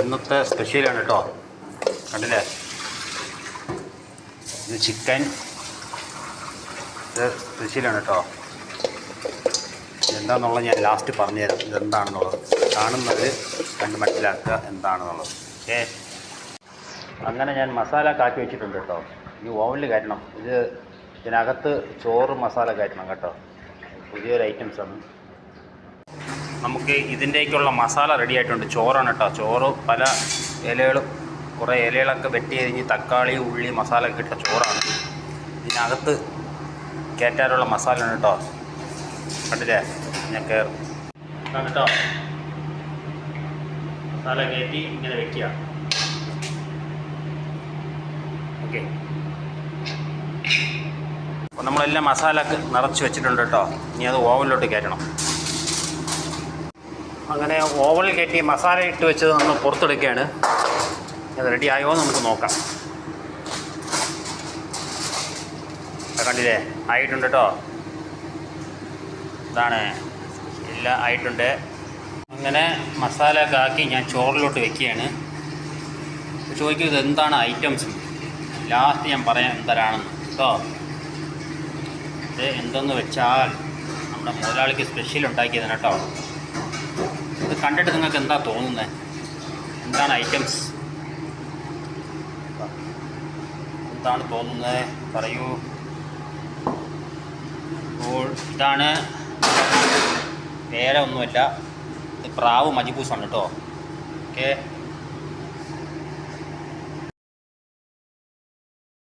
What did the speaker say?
ഇന്നത്തെ സ്പെഷ്യലാണ് കേട്ടോ. കണ്ടില്ലേ, ഇത് ചിക്കൻ. ഇത് സ്പെഷ്യലാണ് കേട്ടോ. എന്താണെന്നുള്ളത് ഞാൻ ലാസ്റ്റ് പറഞ്ഞുതരാം, ഇതെന്താണെന്നുള്ളത്. കാണുന്നത് കണ്ട് മനസ്സിലാക്കുക എന്താണെന്നുള്ളത്. ഓക്കെ, അങ്ങനെ ഞാൻ മസാല കാക്കി വെച്ചിട്ടുണ്ട് കേട്ടോ. ഈ ഓവനിൽ കയറ്റണം. ഇതിനകത്ത് ചോറ് മസാല കയറ്റണം കേട്ടോ. പുതിയൊരു ഐറ്റംസാണ്. നമുക്ക് ഇതിൻ്റേക്കുള്ള മസാല റെഡി ആയിട്ടുണ്ട്. ചോറാണ് കേട്ടോ. ചോറ് പല ഇലകളും, കുറേ ഇലകളൊക്കെ വെട്ടി അരിഞ്ഞ് തക്കാളി, ഉള്ളി, മസാല ഒക്കെ ഇട്ട ചോറാണ്. ഇതിനകത്ത് കയറ്റാനുള്ള മസാലയാണ് കേട്ടോ. കണ്ടില്ലേ, ഞാൻ കയറും കേട്ടോ. മസാല കയറ്റി ഇങ്ങനെ വെക്കുക. ഓക്കെ, അപ്പോൾ നമ്മളെല്ലാം മസാല നിറച്ച് വെച്ചിട്ടുണ്ട് കേട്ടോ. ഇനി അത് ഓവനിലോട്ട് കയറ്റണം. അങ്ങനെ ഓവനിൽ കയറ്റി മസാല ഇട്ട് വെച്ചത് നമ്മൾ പുറത്തെടുക്കുകയാണ്. അത് റെഡി ആയോ എന്ന് നമുക്ക് നോക്കാം. കണ്ടില്ലേ, ആയിട്ടുണ്ട് കേട്ടോ. ഇതാണ്, എല്ലാം ആയിട്ടുണ്ട്. അങ്ങനെ മസാല ഒക്കെ ആക്കി ഞാൻ ചോറിലോട്ട് വെക്കുകയാണ്. ചോദിക്കുന്നത് എന്താണ് ഐറ്റംസ്, ലാസ്റ്റ് ഞാൻ പറയാം എന്തരാണെന്ന് കേട്ടോ. ഇത് എന്തെന്ന് വെച്ചാൽ നമ്മുടെ മുതലാളിക്ക് സ്പെഷ്യൽ ഉണ്ടാക്കിയതാണ് കേട്ടോ. ഇത് കണ്ടിട്ട് നിങ്ങൾക്ക് എന്താ തോന്നുന്നത്, എന്താണ് ഐറ്റംസ്, എന്താണ് തോന്നുന്നത് പറയൂ. അപ്പോൾ ഇതാണ്, വേറെ ഒന്നുമില്ല, ഇത് പ്രാവ് മജിബൂസാണ് കേട്ടോ. ഓക്കെ.